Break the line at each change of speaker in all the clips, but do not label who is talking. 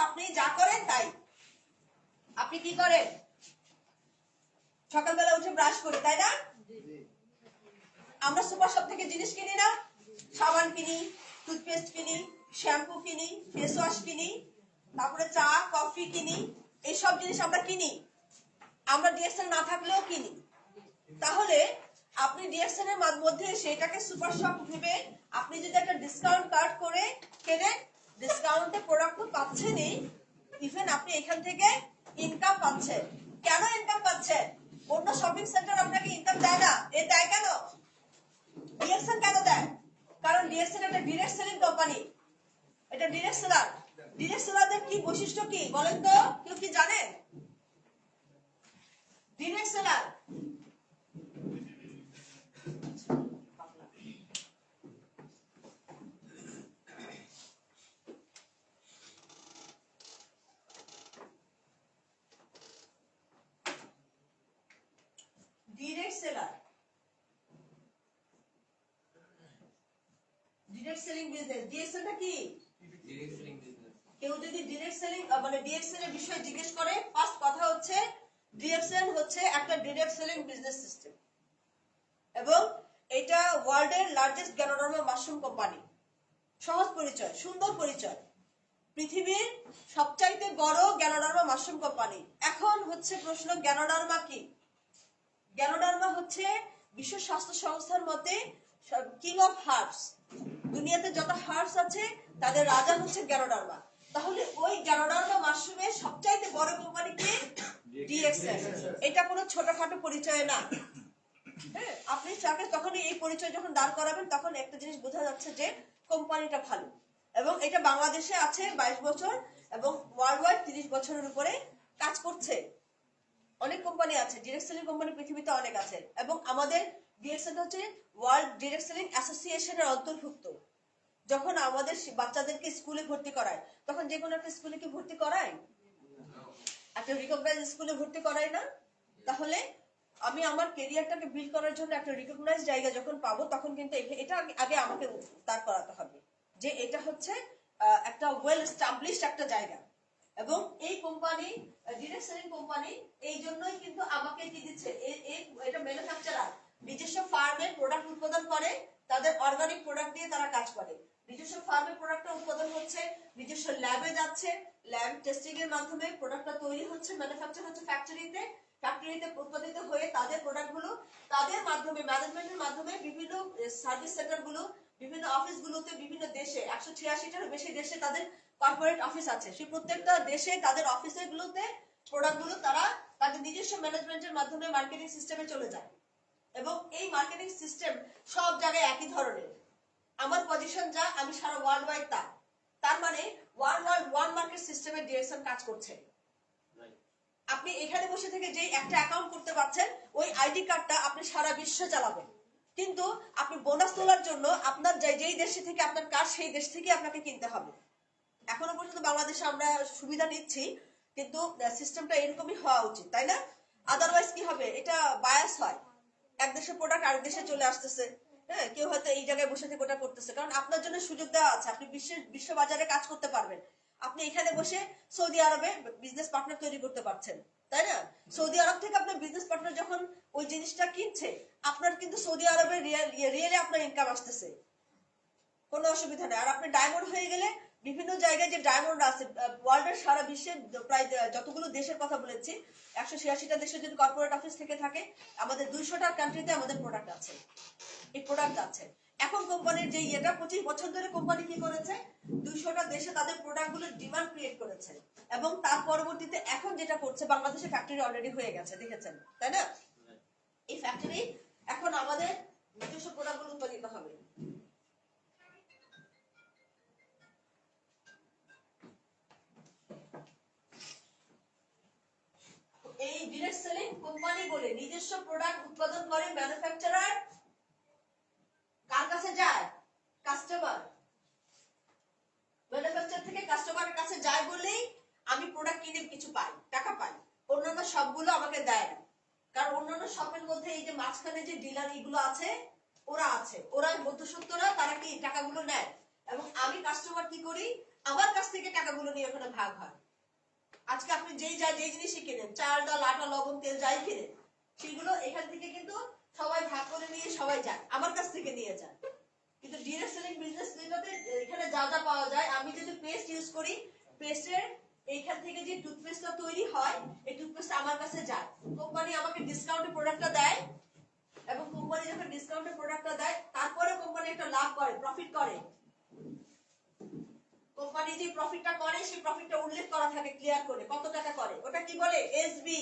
আপনি যা করেন তাই। আপনি কি করেন? সকালবেলা উঠে ব্রাশ করি, তাই না? আমরা সুপার শপ থেকে জিনিস কিনি না? সাবান কিনি, টুথপেস্ট কিনি, শ্যাম্পু কিনি, ফেস ওয়াশ কিনি, তারপরে চা কফি কিনি, এইসব জিনিস আমরা কিনি। আমরা ডিএক্সএল না থাকলেও কিনি। তাহলে আপনি ডিএক্সএল এর মধ্যে সেটাকে সুপার শপ ভেবে আপনি যদি একটা ডিসকাউন্ট কার্ড করে কেনেন, ডিসকাউন্টে প্রোডাক্ট তো পাচ্ছেনই, ইভেন আপনি এখান থেকে ইনকাম পাচ্ছেন। কেন ইনকাম পাচ্ছেন? অন্য শপিং সেন্টার আপনাকে ইনকাম দেয় না। এ দেয় কেন? ডিএক্সএল কেন দেয়? কারণ ডিএক্সএল একটা ডিরেক্ট সেলিং কোম্পানি, এটা ডিরেক্ট সেলার। ডিরেক্ট সেলারদের কি বৈশিষ্ট্য কি বলেন তো? কেউ কি জানেন? Direct seller direct seller direct selling business. ডিএক্সএলটা কি? Direct selling business. কেউ যদি ডিরেক্ট সেলিং মানে ডিএক্সএল এর বিষয়ে জিজ্ঞেস করে, ফার্স্ট কথা হচ্ছে ডিএক্সএল হচ্ছে একটা ডিরেক্ট সেলিং বিজনেস সিস্টেম এবং এটা ওয়ার্ল্ডের লার্জেস্ট গ্যানোডার্মা মাশরুম কোম্পানি। সহজ পরিচয়, সুন্দর পরিচয়, পৃথিবীর সবচাইতে বড় গ্যানোডার্মা মাশরুম কোম্পানি। এখন হচ্ছে প্রশ্ন, গ্যানোডার্মা কি? গ্যানোডার্মা হচ্ছে বিশ্ব স্বাস্থ্য সংস্থার মতে কিং অফ হার্বস। দুনিয়াতে যত হার্বস আছে তাদের রাজা হচ্ছে গ্যানোডার্মা। তাহলে ওই গ্যানোডার্মা মাশরুমের সবচাইতে বড় কোম্পানি কি? ডিএক্সএল। এটা কোনো ছোটখাটো পরিচয় না। হ্যাঁ, আপনি তাকে তখনই এই পরিচয় যখন দাঁড় করাবেন তখন একটা জিনিস বোঝা যাচ্ছে যে কোম্পানিটা ভালো। এবং এটা বাংলাদেশে আছে 22 বছর এবং ওয়ার্ল্ড ওয়াইড 30 বছরের উপরে কাজ করছে। অনেক কোম্পানি আছে, ডিরেক্ট সেলিং কোম্পানি পৃথিবীতে অনেক আছে এবং আমাদের ডিএক্সএল হচ্ছে ওয়ার্ল্ড ডিরেক্ট সেলিং অ্যাসোসিয়েশনের অন্তর্ভুক্ত। যখন আমাদের বাচ্চাদেরকে স্কুলে ভর্তি করায় তখন যে কোনো একটা স্কুলে কি ভর্তি করায়? একটা রিকগনাইজ স্কুলে ভর্তি করায় না? তাহলে আমি আমার ক্যারিয়ারটাকে বিল্ড করার জন্য একটা রিকগনাইজ জায়গা যখন পাবো তখন কিন্তু এটা আগে আমাকে দাঁড় করাতে হবে যে এটা হচ্ছে একটা ওয়েল এস্টাবলিশড একটা জায়গা। এবং এই কোম্পানি ডিরেক্ট সেলিং কোম্পানি এই জন্যই কিন্তু আমাকে কি দিচ্ছে, এটা ম্যানুফ্যাকচারার নিজস্ব ফার্মে প্রোডাক্ট উৎপাদন করে, তাদের অর্গানিক প্রোডাক্ট দিয়ে তারা কাজ করে। নিজস্ব ফার্মে প্রোডাক্টটা উৎপাদন হচ্ছে, নিজস্ব ল্যাবে যাচ্ছে, ল্যাব টেস্টিং এর মাধ্যমে প্রোডাক্টটা তৈরি হচ্ছে, ম্যানুফ্যাকচার হচ্ছে ফ্যাক্টরিতে, ফ্যাক্টরিতে উৎপাদিত হয়ে তাদের প্রোডাক্টগুলো তাদের মাধ্যমে ম্যানেজমেন্টের মাধ্যমে বিভিন্ন সার্ভিস সেন্টারগুলো, বিভিন্ন অফিসগুলোতে, বিভিন্ন দেশে 186টারও বেশি দেশে তাদের কর্পোরেট অফিস আছে, সেই প্রত্যেকটা দেশে তাদের অফিসগুলোতে প্রোডাক্টগুলো তারা তাদের নিজস্ব ম্যানেজমেন্টের মাধ্যমে মার্কেটিং সিস্টেমে চলে যায় এবং এই মার্কেটিং সিস্টেম সব জায়গায় একই ধরনের। আমার পজিশন যা, আমি সারা ওয়ার্ল্ড ওয়াইড তা, তার মানে ওয়ান মার্কেট সিস্টেমে ডিরেকশন কাজ করছে। আপনি এখানে বসে থেকে যে একটা অ্যাকাউন্ট করতে পারছেন, ওই আইডি কার্ডটা আপনি সারা বিশ্বে চালাবেন, কিন্তু আপনি বোনাস তোলার জন্য আপনার যেই দেশে থেকে আপনার কাজ সেই দেশ থেকে আপনাকে কিনতে হবে। এখনো পর্যন্ত বাংলাদেশে আমরা সুবিধা নিচ্ছি, কিন্তু সিস্টেমটা এরকমই হওয়া উচিত, তাই না? আদারওয়াইজ কি হবে, এটা বায়াস হয়, এক দেশের প্রোডাক্ট আরেক দেশে চলে আসতেছে। হ্যাঁ, কেউ হয়তো এই জায়গায় বসে থেকে ওটা করতেছে, কারণ আপনার জন্য সুযোগ দেওয়া আছে, আপনি বিশ্ব বাজারে কাজ করতে পারবেন। আপনি এখানে বসে সৌদি আরবে বিজনেস পার্টনার তৈরি করতে পারছেন, তাই না? সৌদি আরব থেকে আপনার বিজনেস পার্টনার যখন ওই জিনিসটা কিনছে, আপনার কিন্তু সৌদি আরবে রিয়েলে আপনার ইনকাম আসতেছে, কোনো অসুবিধা নেই। আর আপনি ডায়মন্ড হয়ে গেলে বিভিন্ন জায়গায় যে ডায়মন্ড আছে ওয়ার্ল্ডের সারা বিশ্বের প্রায় যতগুলো দেশের কথা বলেছি, 186টা দেশের যদি কর্পোরেট অফিস থেকে থাকে, আমাদের 200টা কান্ট্রিতে আমাদের প্রোডাক্ট আছে, এই প্রোডাক্ট আছে। এখন কোম্পানির যে এটা 25 বছর ধরে কোম্পানি কি করেছে, 200টা দেশে তাদের প্রোডাক্টগুলোর ডিমান্ড ক্রিয়েট করেছে এবং তার পরবর্তীতে এখন যেটা করছে, বাংলাদেশে ফ্যাক্টরি অলরেডি হয়ে গেছে, দেখেছেন তাই না? এই ফ্যাক্টরি এখন আমাদের নিজস্ব প্রোডাক্টগুলো উৎপাদিত হবে। এই ডিরেক্ট সেলিং কোম্পানি বলে নিজস্ব প্রোডাক্ট উৎপাদন করে ম্যানুফ্যাকচারার কার কাছে যায়? কাস্টমার। ম্যানুফ্যাকচার থেকে কাস্টমারের কাছে যায় বলেই আমি প্রোডাক্ট কিনে কিছু পাই, টাকা পাই। অন্যান্য সবগুলো আমাকে দেয় না, কারণ অন্যান্য শপের মধ্যে এই যে মাঝখানে যে ডিলার এগুলো আছে, ওরা আছে, ওরা মধ্যস্বত্বরা, তারা কি টাকাগুলো নেয় এবং আমি কাস্টমার কি করি, আমার কাছ থেকে টাকাগুলো নিয়ে ওখানে ভাগ হয়। আজকে আপনি যেই জিনিসই কিনেন, চাল ডাল আটা লবণ তেল যাই কিনেন, সেগুলো এখান থেকে কিন্তু সবাই ভাগ করে নিয়ে সবাই যায়, আমার কাছ থেকে নিয়ে যান। কিন্তু ডিরেক্ট সেলিং বিজনেস যেটাতে এখানে যা যা পাওয়া যায়, আমি যদি পেস্ট ইউজ করি, পেস্টের এইখান থেকে যে টুথপেস্টটা তৈরি হয়, এই টুথপেস্ট আমার কাছে যায়, কোম্পানি আমাকে ডিসকাউন্টে প্রোডাক্টটা দেয়, এবং কোম্পানি যখন ডিসকাউন্টে প্রোডাক্টটা দেয়, তারপরে কোম্পানি একটা লাভ করে, প্রফিট করে। কোম্পানি যে প্রফিটটা করে, সেই প্রফিটটা উল্লেখ করা থাকে ক্লিয়ার করে, কত টাকা করে, ওটা কি বলে? SB,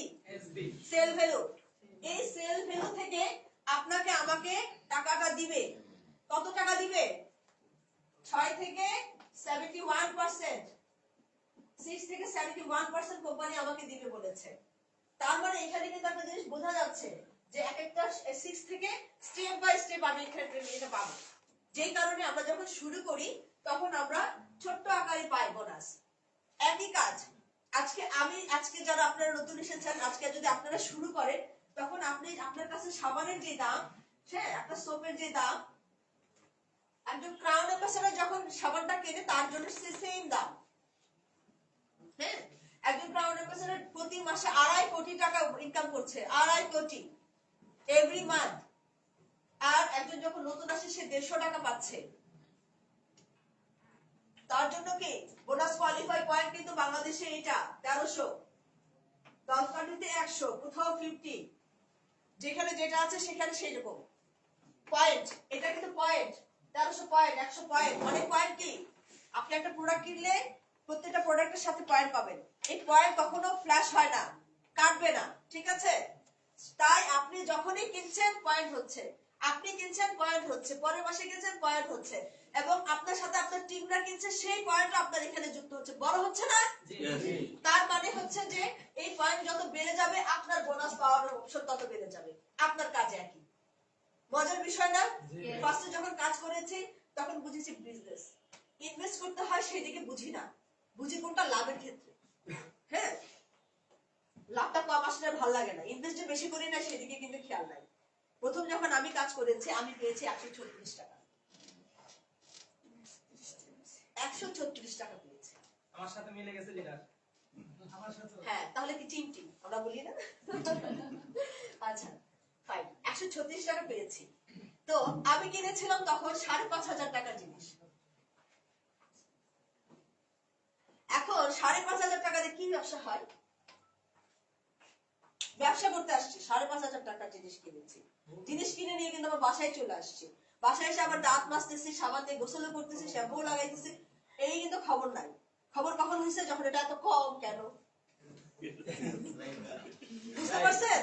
sale value. এই সেল ভ্যালু থেকে আপনাকে আমাকে টাকাটা দিবে। কত টাকা দিবে? 6 থেকে 71%, 6 থেকে 71% কোম্পানি আমাকে দিবে বলেছে। তার মানে এখানে কিন্তু একটা জিনিস বোঝা যাচ্ছে যে এক একটা 6 থেকে স্টেপ বাই স্টেপ আমি এখানে এটা পাবো। যেই কারণে আমরা যখন শুরু করি তখন আমরা ছোট্ট আকারে পাই বোনাস। একই কাজ আজকে যারা আপনারা নতুন এসেছেন, আজকে যদি আপনারা শুরু করেন, তখন আপনি আপনার কাছে সাবানের যে দাম, হ্যাঁ, একটা সোপের যে দাম, একজন ক্রাউন অ্যাম্বাসেডর যখন সাবানটা কেনে তার জন্য সেম দাম। হ্যাঁ, একজন ক্রাউন অ্যাম্বাসেডর প্রতি মাসে 2.5 কোটি টাকা ইনকাম করছে, 2.5 কোটি এভরি মান্থ। আর একজন যখন নতুন আসে সে 150 টাকা পাচ্ছে। তার জন্য কি বোনাস কোয়ালিফাই পয়েন্ট কিন্তু বাংলাদেশে এটা 1300, 10 কান্ট্রিতে 100, কোথাও 50, যেখানে যেটা আছে সেখানে সেই রকম পয়েন্ট। এটা কিন্তু পয়েন্ট, 1300 পয়েন্ট, 100 পয়েন্ট, অনেক পয়েন্ট। কি আপনি একটা প্রোডাক্ট কিনলে প্রত্যেকটা প্রোডাক্টের সাথে পয়েন্ট পাবেন। এই পয়েন্ট কখনো ফ্ল্যাশ হয় না, কাটবে না, ঠিক আছে? তাই আপনি যখনই কিনছেন পয়েন্ট হচ্ছে, আপনি কিনছেন পয়েন্ট হচ্ছে, পরের মাসে কিনছেন পয়েন্ট হচ্ছে, এবং আপনার সাথে আপনার টিমরা কিনছে, সেই পয়েন্ট আপনার এখানে যুক্ত হচ্ছে, বড় হচ্ছে না? তার মানে হচ্ছে যে এই পয়েন্ট যত বেড়ে যাবে আপনার বোনাস পাওয়ার অপশন তত বেড়ে যাবে। আপনার কাজে একই মজার বিষয় না? ফার্স্টে যখন কাজ করেছি তখন বুঝেছি বিজনেস ইনভেস্ট করতে হয়, সেদিকে বুঝি না, বুঝি কোনটা লাভের ক্ষেত্রে। হ্যাঁ, লাভটা কম আসলে ভালো লাগে না, ইনভেস্ট যে বেশি করি না সেদিকে কিন্তু খেয়াল নাই। প্রথম যখন আমি কাজ করেছি আমি পেয়েছি 136 টাকা, 136 টাকা পেয়েছি।
আমার সাথে মিলে গেছে লিডার, আমার সাথে।
হ্যাঁ, তাহলে কি টিম টিম আমরা বলি না? আচ্ছা ফাইন, 136 টাকা পেয়েছি। তো আমি কিনেছিলাম তখন 5,500 টাকার জিনিস। এখন 5,500 টাকা দিয়ে কি ব্যবসা হয়? ব্যবসা করতে আসছি, 5,500 টাকার জিনিস কিনেছি। জিনিস কিনে নিয়ে কিন্তু আমার বাসায় চলে আসছি, বাসায় এসে আবার দাঁত মাজতেছি, সাবান দিয়ে গোসল করতেছি, শ্যাম্পু লাগাইতেছি, এই কিন্তু খবর নাই। খবর কখন হয়েছে? যখন এটা এত কম। কেন বুঝতে পারছেন?